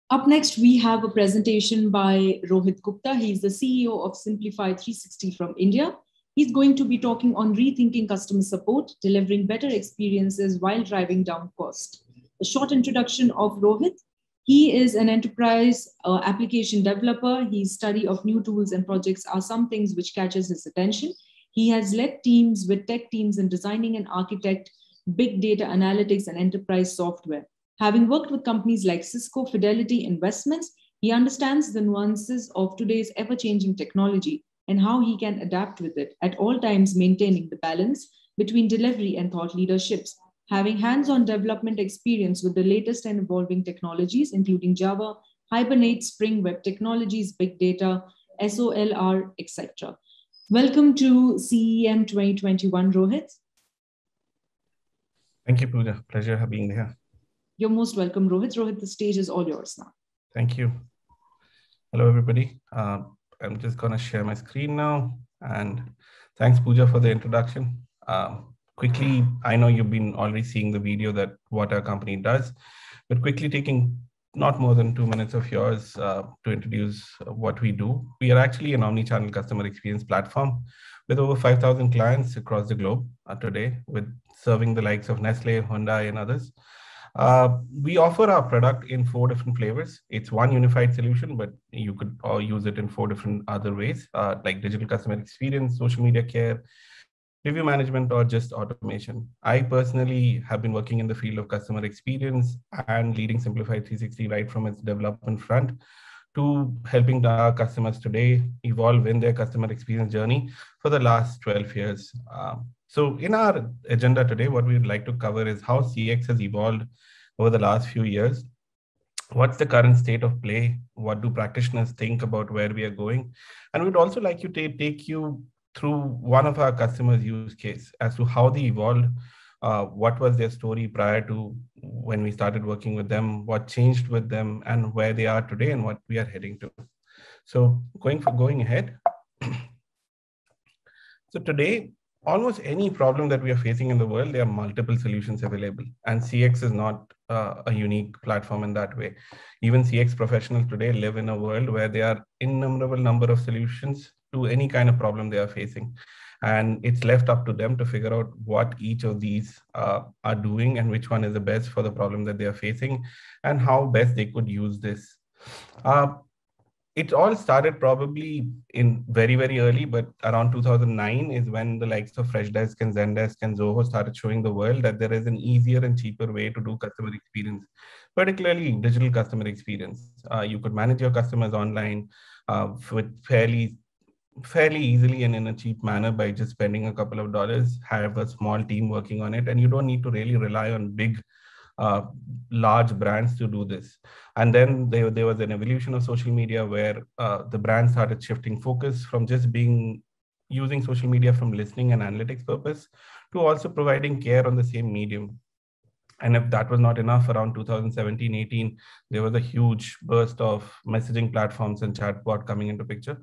Up next, we have a presentation by Rohit Gupta. He's the CEO of Simplify 360 from India. He's going to be talking on rethinking customer support, delivering better experiences while driving down cost. A short introduction of Rohit. He is an enterprise application developer. His study of new tools and projects are some things which catches his attention. He has led teams with tech teams in designing and architect big data analytics and enterprise software. Having worked with companies like Cisco, Fidelity Investments, he understands the nuances of today's ever changing technology and how he can adapt with it, at all times maintaining the balance between delivery and thought leaderships. Having hands on development experience with the latest and evolving technologies, including Java, Hibernate, Spring Web Technologies, Big Data, SOLR, etc. Welcome to CEM 2021, Rohit. Thank you, Pooja. Pleasure being here. You're most welcome, Rohit. Rohit, the stage is all yours now. Thank you. Hello, everybody. I'm just going to share my screen now. And thanks, Pooja, for the introduction. Quickly, I know you've been already seeing the video that what our company does, but quickly taking not more than 2 minutes of yours to introduce what we do. We are actually an omni-channel customer experience platform with over 5,000 clients across the globe today, with serving the likes of Nestle, Hyundai, and others. We offer our product in 4 different flavors. It's one unified solution, but you could use it in 4 different other ways, like digital customer experience, social media care, review management, or just automation. I personally have been working in the field of customer experience and leading Simplify 360 right from its development front to helping our customers today evolve in their customer experience journey for the last 12 years. So in our agenda today, what we'd like to cover is how CX has evolved over the last few years. What's the current state of play? What do practitioners think about where we are going? And we'd also like you to take you through one of our customers' use case as to how they evolved, what was their story prior to when we started working with them, what changed with them, and where they are today and what we are heading to. So going ahead. So today, almost any problem that we are facing in the world, there are multiple solutions available. And CX is not a unique platform in that way. Even CX professionals today live in a world where there are innumerable number of solutions to any kind of problem they are facing. And it's left up to them to figure out what each of these are doing and which one is the best for the problem that they are facing and how best they could use this. It all started probably in very, very early, but around 2009 is when the likes of Freshdesk and Zendesk and Zoho started showing the world that there is an easier and cheaper way to do customer experience, particularly digital customer experience. You could manage your customers online with fairly easily and in a cheap manner by just spending a couple of dollars, have a small team working on it, and you don't need to really rely on big large brands to do this. And then there was an evolution of social media where the brands started shifting focus from just using social media from listening and analytics purpose to also providing care on the same medium. And if that was not enough, around 2017-18, there was a huge burst of messaging platforms and chatbot coming into picture.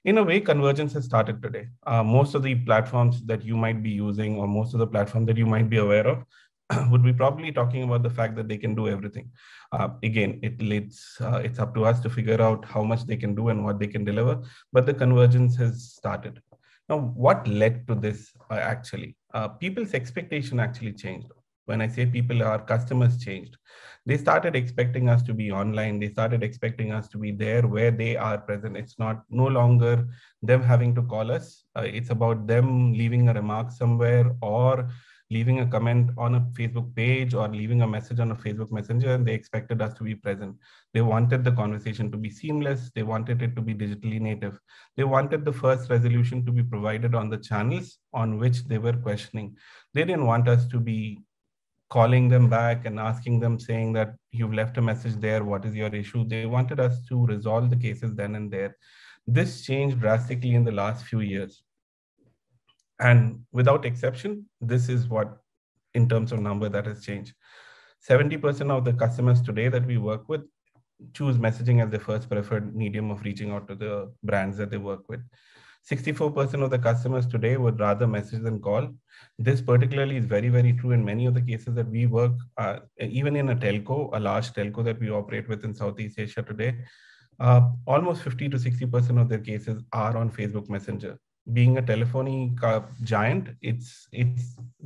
In a way, convergence has started today. Most of the platforms that you might be using, or most of the platforms that you might be aware of, would be probably talking about the fact that they can do everything. Again, it's up to us to figure out how much they can do and what they can deliver, but the convergence has started. Now, what led to this actually? People's expectation actually changed. When I say people, our customers changed. They started expecting us to be online. They started expecting us to be there where they are present. It's no longer them having to call us. It's about them leaving a remark somewhere or leaving a comment on a Facebook page or leaving a message on a Facebook Messenger, and they expected us to be present. They wanted the conversation to be seamless. They wanted it to be digitally native. They wanted the first resolution to be provided on the channels on which they were questioning. They didn't want us to be calling them back and asking them, saying that you've left a message there, what is your issue? They wanted us to resolve the cases then and there. This changed drastically in the last few years. And without exception, this is what, in terms of number, that has changed. 70% of the customers today that we work with choose messaging as their first preferred medium of reaching out to the brands that they work with. 64% of the customers today would rather message than call. This particularly is very, very true in many of the cases that we work, even in a telco, a large telco that we operate with in Southeast Asia today. Almost 50 to 60% of their cases are on Facebook Messenger. Being a telephony giant, it's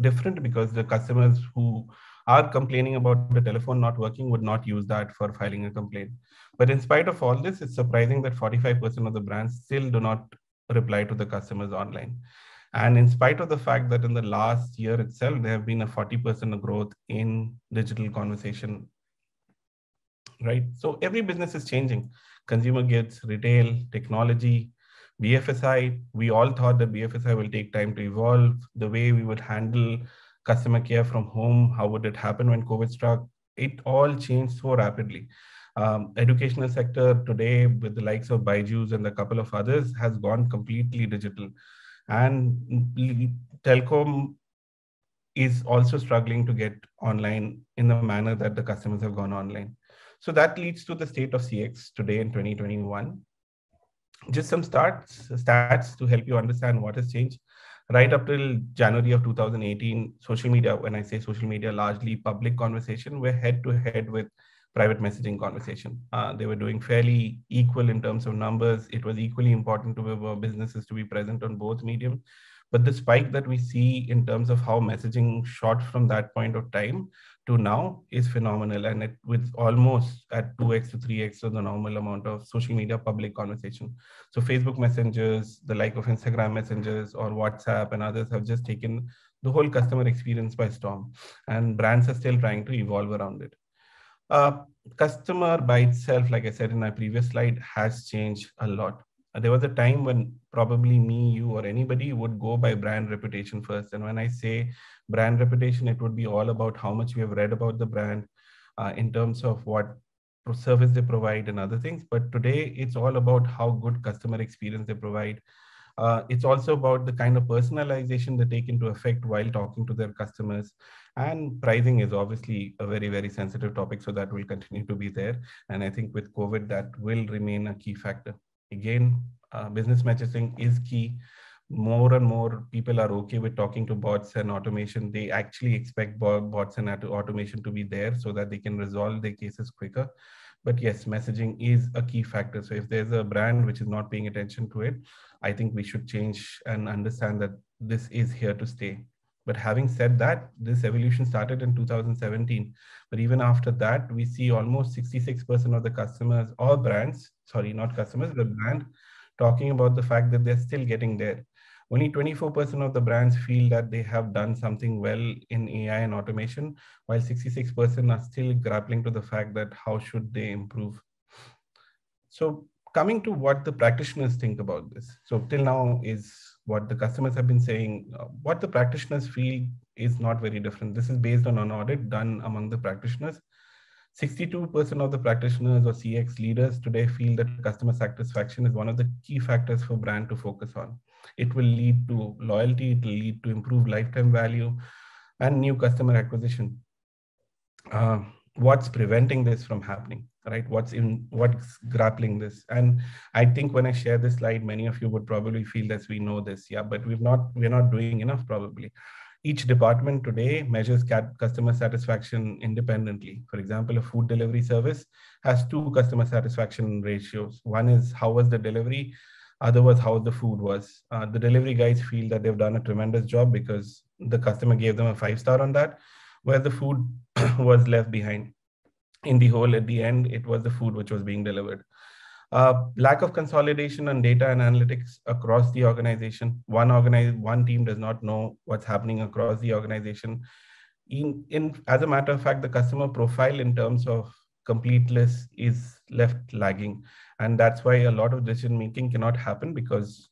different because the customers who are complaining about the telephone not working would not use that for filing a complaint. But in spite of all this, it's surprising that 45% of the brands still do not reply to the customers online. And in spite of the fact that in the last year itself, there have been a 40% growth in digital conversation, right? So every business is changing. Consumer goods, retail, technology, BFSI. We all thought that BFSI will take time to evolve. The way we would handle customer care from home, how would it happen when COVID struck? It all changed so rapidly. Educational sector today, with the likes of Byju's and a couple of others, has gone completely digital. And telecom is also struggling to get online in the manner that the customers have gone online. So that leads to the state of CX today in 2021. Just some stats to help you understand what has changed. Right up till January of 2018, social media, when I say social media, largely public conversation, were head to head with private messaging conversation. They were doing fairly equal in terms of numbers. It was equally important to businesses to be present on both mediums. But the spike that we see in terms of how messaging shot from that point of time to now is phenomenal. And it with almost at 2x to 3x of the normal amount of social media public conversation. So Facebook messengers, the like of Instagram messengers or WhatsApp and others have just taken the whole customer experience by storm. And brands are still trying to evolve around it. Customer by itself, like I said in my previous slide, has changed a lot. There was a time when probably me, you, or anybody would go by brand reputation first. And when I say brand reputation, it would be all about how much we have read about the brand in terms of what service they provide and other things. But today, it's all about how good customer experience they provide. It's also about the kind of personalization they take into effect while talking to their customers. And pricing is obviously a very, very sensitive topic, so that will continue to be there. And I think with COVID, that will remain a key factor. Again, business messaging is key. More and more people are okay with talking to bots and automation. They actually expect bots and automation to be there so that they can resolve their cases quicker. But yes, messaging is a key factor. So if there's a brand which is not paying attention to it, I think we should change and understand that this is here to stay. But having said that, this evolution started in 2017. But even after that, we see almost 66% of the customers or brands, sorry, not customers, the brand talking about the fact that they're still getting there. Only 24% of the brands feel that they have done something well in AI and automation, while 66% are still grappling to the fact that how should they improve. So coming to what the practitioners think about this. So till now is what the customers have been saying. What the practitioners feel is not very different. This is based on an audit done among the practitioners. 62% of the practitioners or CX leaders today feel that customer satisfaction is one of the key factors for brand to focus on. It will lead to loyalty, it will lead to improved lifetime value and new customer acquisition. What's preventing this from happening, right? What's grappling this? And I think when I share this slide, many of you would probably feel that we know this, yeah, but we're not doing enough probably. Each department today measures customer satisfaction independently. For example, a food delivery service has two customer satisfaction ratios. One is how was the delivery, other was how the food was. The delivery guys feel that they've done a tremendous job because the customer gave them a 5-star on that, where the food was left behind. In the whole, at the end, it was the food which was being delivered. Lack of consolidation and data and analytics across the organization. One team does not know what's happening across the organization. As a matter of fact, the customer profile in terms of completeness is left lagging. And that's why a lot of decision making cannot happen because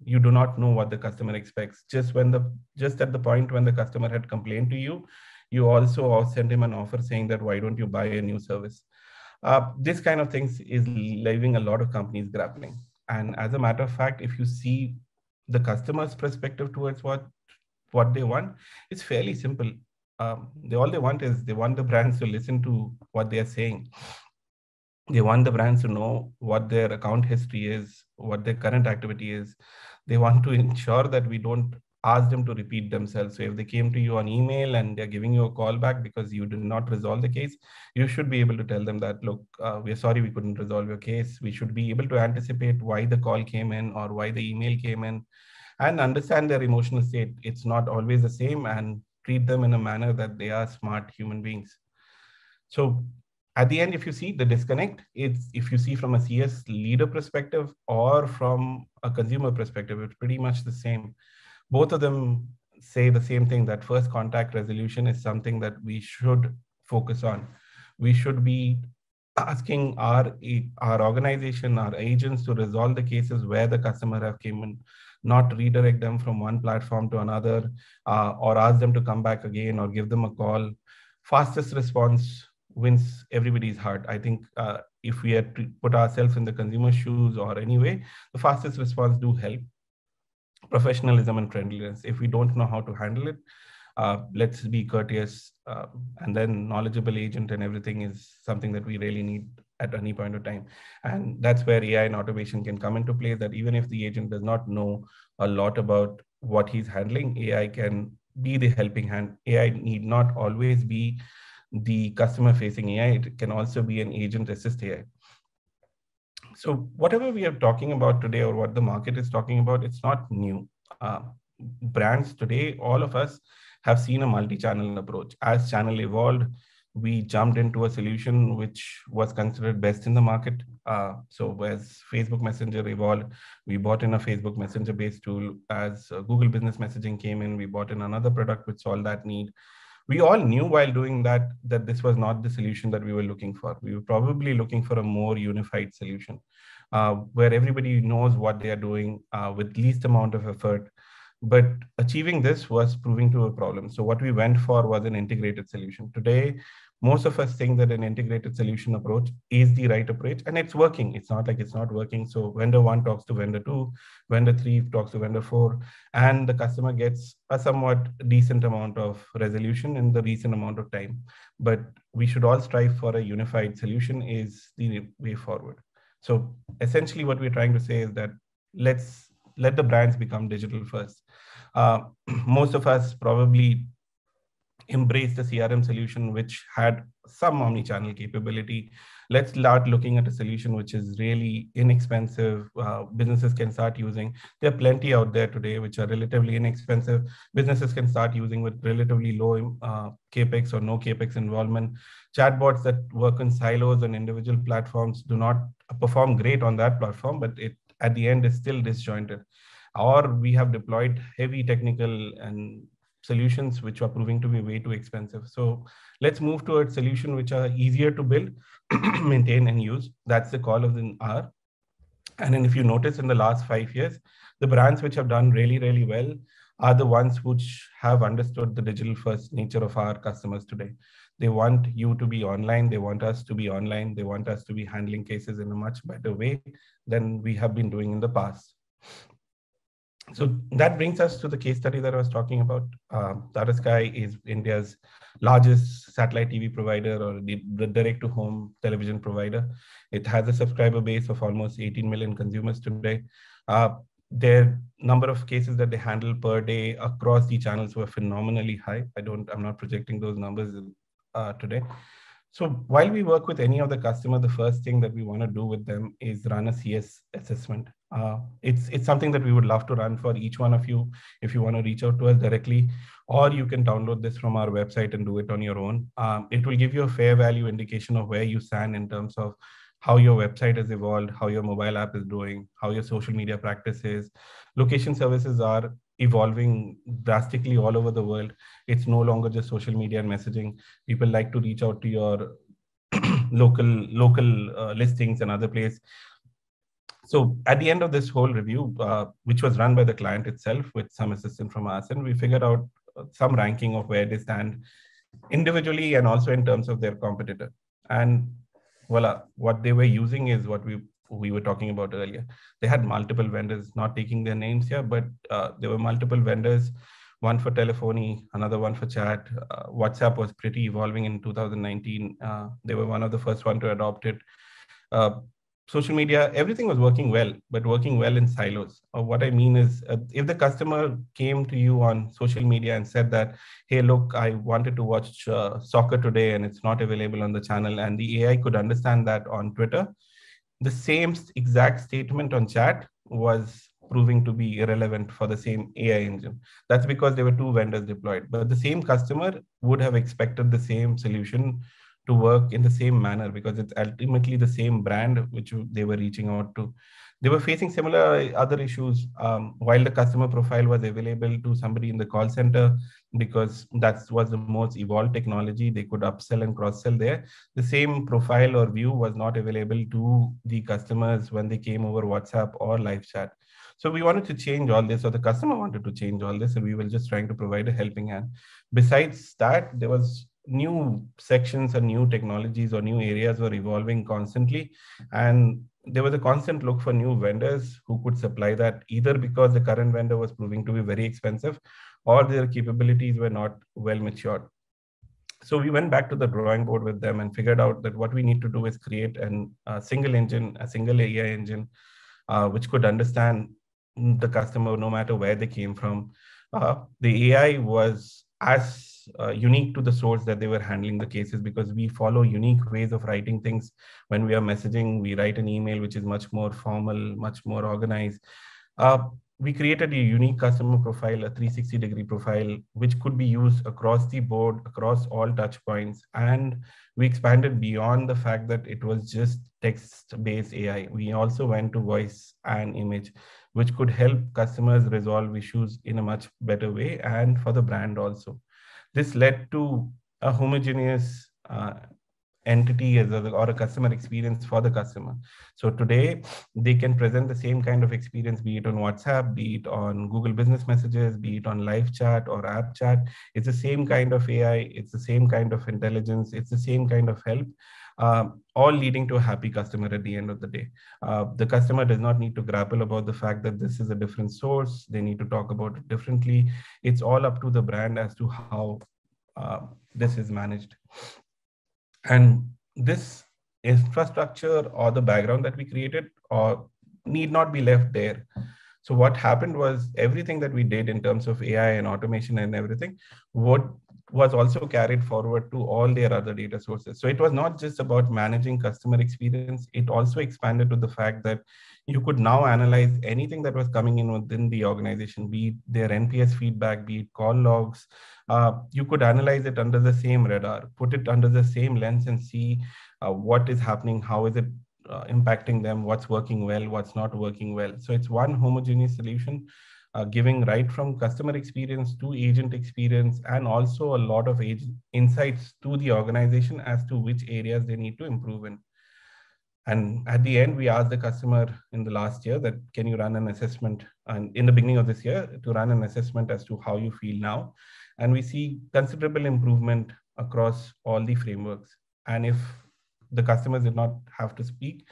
you do not know what the customer expects. Just at the point when the customer had complained to you, you also sent him an offer saying that, why don't you buy a new service? This kind of things is leaving a lot of companies grappling. And as a matter of fact, if you see the customer's perspective towards what they want, it's fairly simple. All they want is they want the brands to listen to what they are saying. They want the brands to know what their account history is, what their current activity is. They want to ensure that we don't ask them to repeat themselves. So if they came to you on email and they're giving you a call back because you did not resolve the case, you should be able to tell them that, look, we're sorry we couldn't resolve your case. We should be able to anticipate why the call came in or why the email came in, and understand their emotional state. It's not always the same, and treat them in a manner that they are smart human beings. So at the end, if you see the disconnect, it's if you see from a CS leader perspective or from a consumer perspective, it's pretty much the same. Both of them say the same thing, that first contact resolution is something that we should focus on. We should be asking our organization, our agents to resolve the cases where the customer have came in, not redirect them from one platform to another, or ask them to come back again or give them a call. Fastest response wins everybody's heart. I think if we had to put ourselves in the consumer shoes or anyway, the fastest response do help. Professionalism and friendliness. If we don't know how to handle it, let's be courteous, and then knowledgeable agent and everything is something that we really need at any point of time. And that's where AI and automation can come into play, that even if the agent does not know a lot about what he's handling, AI can be the helping hand. AI need not always be the customer facing AI. It can also be an agent assist AI. So whatever we are talking about today, or what the market is talking about, it's not new. Brands today, all of us have seen a multi-channel approach. As channel evolved, we jumped into a solution which was considered best in the market. So as Facebook Messenger evolved, we bought in a Facebook Messenger based tool. As Google Business Messaging came in, we bought in another product which solved that need. We all knew while doing that this was not the solution that we were looking for. We were probably looking for a more unified solution, where everybody knows what they are doing with least amount of effort. But achieving this was proving to a problem. So what we went for was an integrated solution. Today, most of us think that an integrated solution approach is the right approach, and it's working. It's not like it's not working. So vendor 1 talks to vendor 2, vendor 3 talks to vendor 4, and the customer gets a somewhat decent amount of resolution in the recent amount of time. But we should all strive for a unified solution is the way forward. So essentially what we're trying to say is that let's let the brands become digital first. Most of us probably embrace the CRM solution, which had some omni-channel capability. Let's start looking at a solution which is really inexpensive. Businesses can start using. There are plenty out there today which are relatively inexpensive. Businesses can start using with relatively low capex or no capex involvement. Chatbots that work on silos and individual platforms do not perform great on that platform, but it at the end is still disjointed. Or we have deployed heavy technical and solutions which are proving to be way too expensive. So let's move towards solutions which are easier to build, maintain, and use. That's the call of the hour. And then if you notice in the last 5 years, the brands which have done really, really well are the ones which have understood the digital first nature of our customers today. They want you to be online. They want us to be online. They want us to be handling cases in a much better way than we have been doing in the past. So that brings us to the case study that I was talking about. Tata Sky is India's largest satellite TV provider, or the direct-to-home television provider. It has a subscriber base of almost 18 million consumers today. Their number of cases that they handle per day across the channels were phenomenally high. I'm not projecting those numbers today. So while we work with any of the customer, the first thing that we want to do with them is run a CS assessment. It's something that we would love to run for each one of you if you want to reach out to us directly, or you can download this from our website and do it on your own. It will give you a fair value indication of where you stand in terms of how your website has evolved, how your mobile app is doing, how your social media practice is. Location services are evolving drastically all over the world. It's no longer just social media and messaging. People like to reach out to your local listings and other place. So at the end of this whole review, which was run by the client itself with some assistance from us, and we figured out some ranking of where they stand individually and also in terms of their competitor. And voila, what they were using is what we were talking about earlier. They had multiple vendors, not taking their names here, but there were multiple vendors, one for telephony, another one for chat. WhatsApp was pretty evolving in 2019. They were one of the first one to adopt it. social media, everything was working well, but working well in silos. What I mean is, if the customer came to you on social media and said that, hey, look, I wanted to watch soccer today and it's not available on the channel, and the AI could understand that on Twitter, the same exact statement on chat was proving to be irrelevant for the same AI engine. That's because there were two vendors deployed, but the same customer would have expected the same solution to work in the same manner because it's ultimately the same brand which they were reaching out to. They were facing similar other issues while the customer profile was available to somebody in the call center because that was the most evolved technology. They could upsell and cross sell there. The same profile or view was not available to the customers when they came over WhatsApp or live chat. So we wanted to change all this, or the customer wanted to change all this, and we were just trying to provide a helping hand. Besides that, there was new sections and new technologies or new areas were evolving constantly. And there was a constant look for new vendors who could supply that, either because the current vendor was proving to be very expensive or their capabilities were not well matured. So we went back to the drawing board with them and figured out that what we need to do is create a single engine, a single AI engine, which could understand the customer no matter where they came from. The AI was as unique to the source that they were handling the cases, because we follow unique ways of writing things. When we are messaging, we write an email which is much more formal, much more organized. We created a unique customer profile, a 360-degree profile, which could be used across the board, across all touch points. And we expanded beyond the fact that it was just text-based AI. We also went to voice and image, which could help customers resolve issues in a much better way, and for the brand also. This led to a homogeneous entity or a customer experience for the customer. So today they can present the same kind of experience, be it on WhatsApp, be it on Google Business Messages, be it on live chat or app chat. It's the same kind of AI, it's the same kind of intelligence, it's the same kind of help, all leading to a happy customer at the end of the day. The customer does not need to grapple about the fact that this is a different source. They need to talk about it differently. It's all up to the brand as to how this is managed. And this infrastructure or the background that we created or need not be left there. So what happened was everything that we did in terms of AI and automation and everything, what was also carried forward to all their other data sources. So it was not just about managing customer experience. It also expanded to the fact that you could now analyze anything that was coming in within the organization, be it their NPS feedback, be it call logs. You could analyze it under the same radar, put it under the same lens and see what is happening, how is it impacting them, what's working well, what's not working well. So it's one homogeneous solution, giving right from customer experience to agent experience, and also a lot of insights to the organization as to which areas they need to improve in. And at the end, we asked the customer in the last year that, can you run an assessment? And in the beginning of this year, to run an assessment as to how you feel now. And we see considerable improvement across all the frameworks. And if the customers did not have to speak,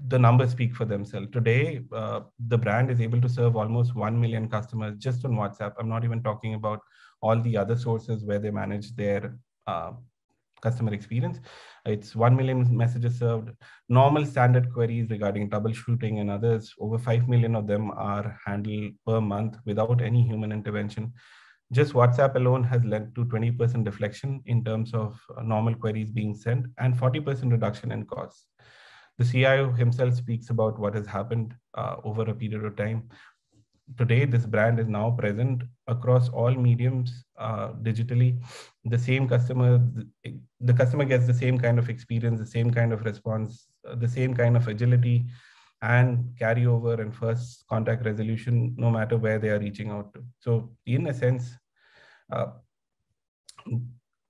the numbers speak for themselves. Today, the brand is able to serve almost 1 million customers just on WhatsApp. I'm not even talking about all the other sources where they manage their customer experience. It's 1 million messages served. Normal standard queries regarding troubleshooting and others, over 5 million of them are handled per month without any human intervention. Just WhatsApp alone has led to 20% deflection in terms of normal queries being sent and 40% reduction in costs. The CIO himself speaks about what has happened over a period of time. Today, this brand is now present across all mediums digitally. The same customer, the customer gets the same kind of experience, the same kind of response, the same kind of agility and carryover and first contact resolution, no matter where they are reaching out to. So in a sense,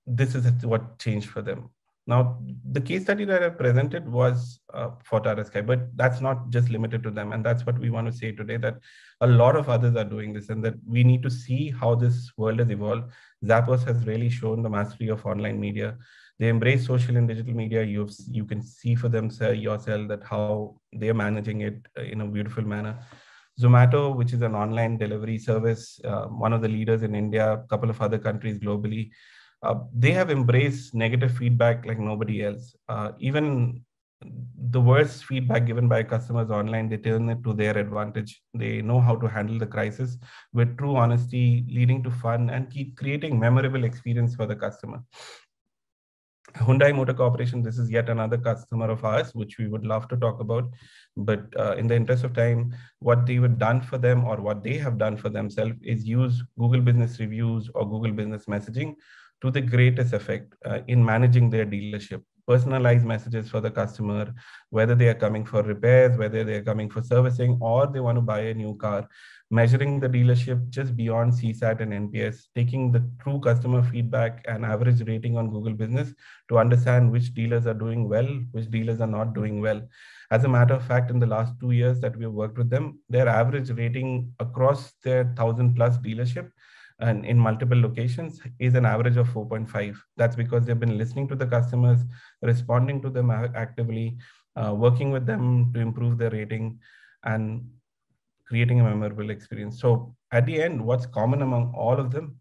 this is what changed for them. Now, the case study that I presented was for Tata Sky, but that's not just limited to them. And that's what we want to say today, that a lot of others are doing this and that we need to see how this world has evolved. Zappos has really shown the mastery of online media. They embrace social and digital media. You can see for themselves yourself that how they're managing it in a beautiful manner. Zomato, which is an online delivery service, one of the leaders in India, a couple of other countries globally, they have embraced negative feedback like nobody else. Even the worst feedback given by customers online, they turn it to their advantage. They know how to handle the crisis with true honesty, leading to fun and keep creating memorable experience for the customer. Hyundai Motor Corporation, this is yet another customer of ours, which we would love to talk about. But in the interest of time, what they have done for them or what they have done for themselves is use Google Business Reviews or Google Business Messaging to the greatest effect in managing their dealership. Personalized messages for the customer, whether they are coming for repairs, whether they are coming for servicing, or they want to buy a new car. Measuring the dealership just beyond CSAT and NPS, taking the true customer feedback and average rating on Google Business to understand which dealers are doing well, which dealers are not doing well. As a matter of fact, in the last 2 years that we have worked with them, their average rating across their 1,000+ dealership and in multiple locations is an average of 4.5. That's because they've been listening to the customers, responding to them actively, working with them to improve their rating and creating a memorable experience. So at the end, what's common among all of them?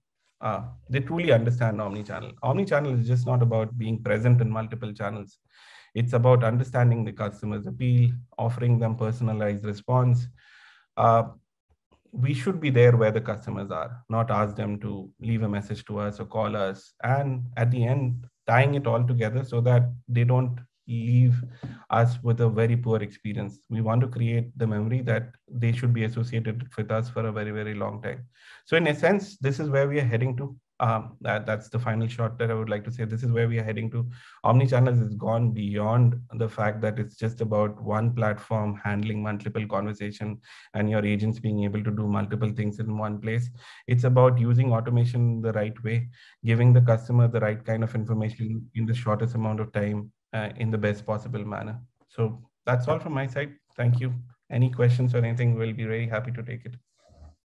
They truly understand omnichannel. Omnichannel is just not about being present in multiple channels. It's about understanding the customer's appeal, offering them personalized response. We should be there where the customers are, not ask them to leave a message to us or call us. And at the end, tying it all together so that they don't leave us with a very poor experience. We want to create the memory that they should be associated with us for a very, very long time. So in a sense, this is where we are heading to. That's the final shot that I would like to say. This is where we are heading to. Omnichannel has gone beyond the fact that it's just about one platform handling multiple conversation and your agents being able to do multiple things in one place. It's about using automation the right way, giving the customer the right kind of information in the shortest amount of time in the best possible manner. So that's all from my side. Thank you. Any questions or anything, we'll be very happy to take it.